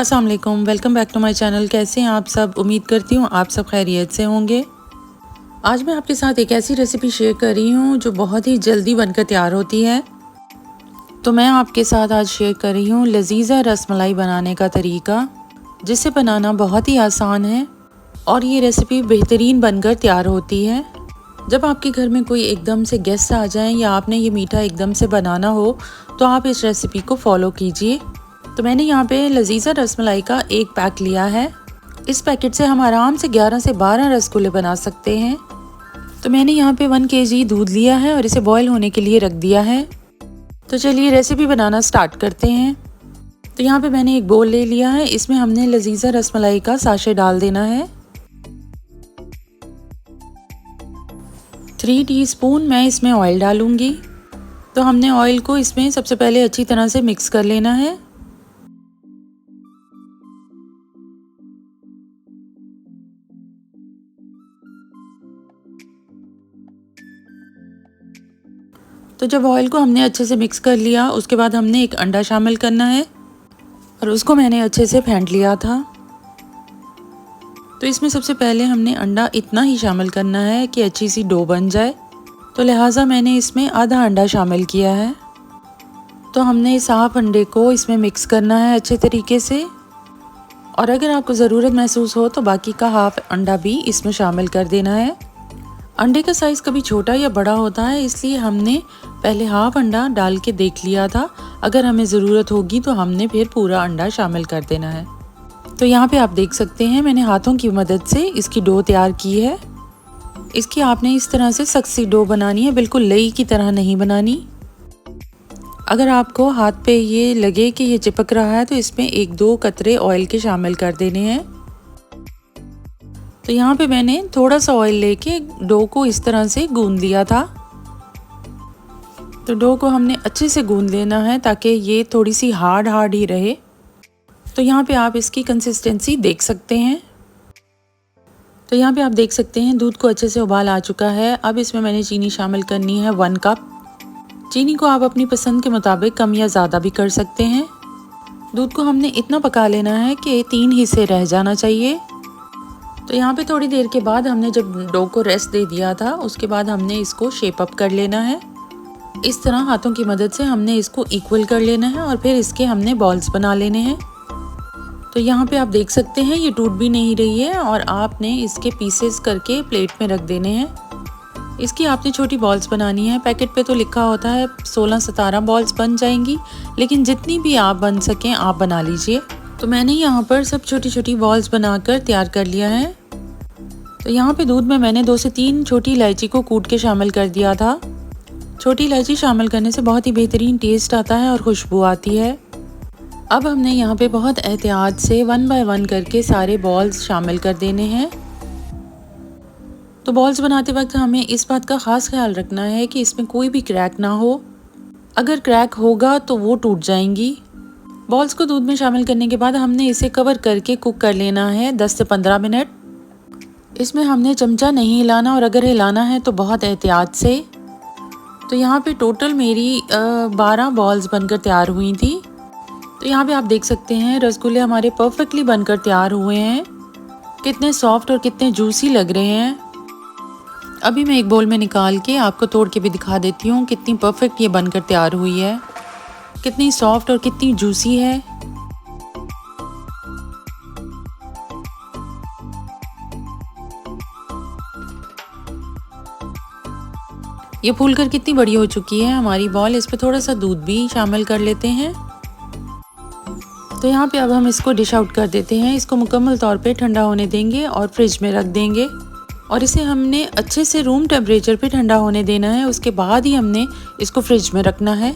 अस्सलाम वालेकुम, welcome back to my channel. कैसे हैं आप सब? उम्मीद करती हूँ आप सब खैरियत से होंगे। आज मैं आपके साथ एक ऐसी रेसिपी शेयर कर रही हूँ जो बहुत ही जल्दी बनकर तैयार होती है। तो मैं आपके साथ आज शेयर कर रही हूँ लजीज़ा रसमलाई बनाने का तरीका, जिसे बनाना बहुत ही आसान है और ये रेसिपी बेहतरीन बनकर तैयार होती है। जब आपके घर में कोई एकदम से गेस्ट आ जाएं या आपने ये मीठा एकदम से बनाना हो तो आप इस रेसिपी को फॉलो कीजिए। तो मैंने यहाँ पे लजीज़ा रसमलाई का एक पैक लिया है। इस पैकेट से हम आराम से 11 से 12 रसगुल्ले बना सकते हैं। तो मैंने यहाँ पे 1 kg दूध लिया है और इसे बॉईल होने के लिए रख दिया है। तो चलिए रेसिपी बनाना स्टार्ट करते हैं। तो यहाँ पे मैंने एक बोल ले लिया है, इसमें हमने लजीज़ा रसमलाई का साशे डाल देना है। 3 टीस्पून मैं इसमें ऑयल डालूंगी। तो हमने ऑयल को इसमें सबसे पहले अच्छी तरह से मिक्स कर लेना है। तो जब ऑयल को हमने अच्छे से मिक्स कर लिया, उसके बाद हमने एक अंडा शामिल करना है और उसको मैंने अच्छे से फेंट लिया था। तो इसमें सबसे पहले हमने अंडा इतना ही शामिल करना है कि अच्छी सी डो बन जाए। तो लिहाजा मैंने इसमें आधा अंडा शामिल किया है। तो हमने इस हाफ अंडे को इसमें मिक्स करना है अच्छे तरीके से, और अगर आपको ज़रूरत महसूस हो तो बाकी का हाफ अंडा भी इसमें शामिल कर देना है। अंडे का साइज़ कभी छोटा या बड़ा होता है, इसलिए हमने पहले हाफ अंडा डाल के देख लिया था। अगर हमें ज़रूरत होगी तो हमने फिर पूरा अंडा शामिल कर देना है। तो यहाँ पे आप देख सकते हैं मैंने हाथों की मदद से इसकी डो तैयार की है। इसकी आपने इस तरह से सख्त सी डो बनानी है, बिल्कुल लई की तरह नहीं बनानी। अगर आपको हाथ पे ये लगे कि ये चिपक रहा है तो इसमें 1-2 कतरे ऑयल के शामिल कर देने हैं। तो यहाँ पे मैंने थोड़ा सा ऑयल लेके डो को इस तरह से गूंद लिया था। तो डो को हमने अच्छे से गूंद लेना है ताकि ये थोड़ी सी हार्ड ही रहे। तो यहाँ पे आप इसकी कंसिस्टेंसी देख सकते हैं। तो यहाँ पे आप देख सकते हैं दूध को अच्छे से उबाल आ चुका है। अब इसमें मैंने चीनी शामिल करनी है 1 कप। चीनी को आप अपनी पसंद के मुताबिक कम या ज़्यादा भी कर सकते हैं। दूध को हमने इतना पका लेना है कि 3 हिस्से रह जाना चाहिए। तो यहाँ पे थोड़ी देर के बाद हमने जब डो को रेस्ट दे दिया था, उसके बाद हमने इसको शेप अप कर लेना है। इस तरह हाथों की मदद से हमने इसको इक्वल कर लेना है और फिर इसके हमने बॉल्स बना लेने हैं। तो यहाँ पे आप देख सकते हैं ये टूट भी नहीं रही है और आपने इसके पीसेस करके प्लेट में रख देने हैं। इसकी आपने छोटी बॉल्स बनानी है। पैकेट पे तो लिखा होता है 16-17 बॉल्स बन जाएंगी, लेकिन जितनी भी आप बन सकें आप बना लीजिए। तो मैंने यहाँ पर सब छोटी छोटी बॉल्स बनाकर तैयार कर लिया है। तो यहाँ पे दूध में मैंने 2 से 3 छोटी इलायची को कूट के शामिल कर दिया था। छोटी इलायची शामिल करने से बहुत ही बेहतरीन टेस्ट आता है और खुशबू आती है। अब हमने यहाँ पे बहुत एहतियात से 1 बाय 1 करके सारे बॉल्स शामिल कर देने हैं। तो बॉल्स बनाते वक्त हमें इस बात का ख़ास ख्याल रखना है कि इसमें कोई भी क्रैक ना हो। अगर क्रैक होगा तो वो टूट जाएंगी। बॉल्स को दूध में शामिल करने के बाद हमने इसे कवर करके कुक कर लेना है 10 से 15 मिनट। इसमें हमने चमचा नहीं हिलाना और अगर हिलाना है तो बहुत एहतियात से। तो यहाँ पे टोटल मेरी 12 बॉल्स बनकर तैयार हुई थी। तो यहाँ पे आप देख सकते हैं रसगुल्ले हमारे परफेक्टली बनकर तैयार हुए हैं। कितने सॉफ्ट और कितने जूसी लग रहे हैं। अभी मैं एक बोल में निकाल के आपको तोड़ के भी दिखा देती हूँ कितनी परफेक्ट ये बनकर तैयार हुई है, कितनी सॉफ्ट और कितनी जूसी है। ये फूलकर कितनी बड़ी हो चुकी है हमारी बॉल। इस पे थोड़ा सा दूध भी शामिल कर लेते हैं। तो यहाँ पे अब हम इसको डिश आउट कर देते हैं। इसको मुकम्मल तौर पे ठंडा होने देंगे और फ्रिज में रख देंगे और इसे हमने अच्छे से रूम टेम्परेचर पे ठंडा होने देना है। उसके बाद ही हमने इसको फ्रिज में रखना है।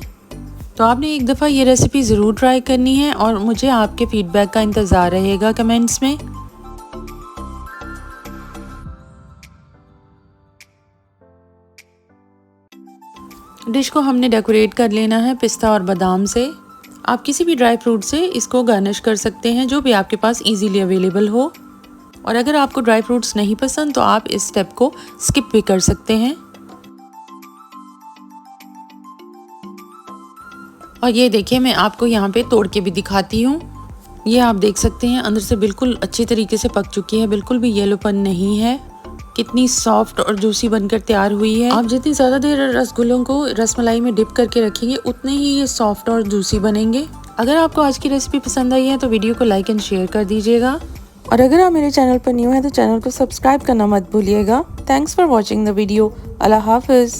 तो आपने एक दफ़ा ये रेसिपी ज़रूर ट्राई करनी है और मुझे आपके फीडबैक का इंतज़ार रहेगा कमेंट्स में। डिश को हमने डेकोरेट कर लेना है पिस्ता और बादाम से। आप किसी भी ड्राई फ्रूट से इसको गार्निश कर सकते हैं, जो भी आपके पास इजीली अवेलेबल हो। और अगर आपको ड्राई फ्रूट्स नहीं पसंद तो आप इस स्टेप को स्किप भी कर सकते हैं। और ये देखिए मैं आपको यहाँ पे तोड़ के भी दिखाती हूँ। ये आप देख सकते हैं अंदर से बिल्कुल अच्छी तरीके से पक चुकी है, बिल्कुल भी येलोपन नहीं है। कितनी सॉफ्ट और जूसी बनकर तैयार हुई है। आप जितनी ज़्यादा देर रसगुल्लों को रसमलाई में डिप करके रखेंगे उतने ही ये सॉफ्ट और जूसी बनेंगे। अगर आपको आज की रेसिपी पसंद आई है तो वीडियो को लाइक एंड शेयर कर दीजिएगा, और अगर आप मेरे चैनल पर न्यू हैं तो चैनल को सब्सक्राइब करना मत भूलिएगा। Thanks for watching the video. अल्लाह हाफिज़।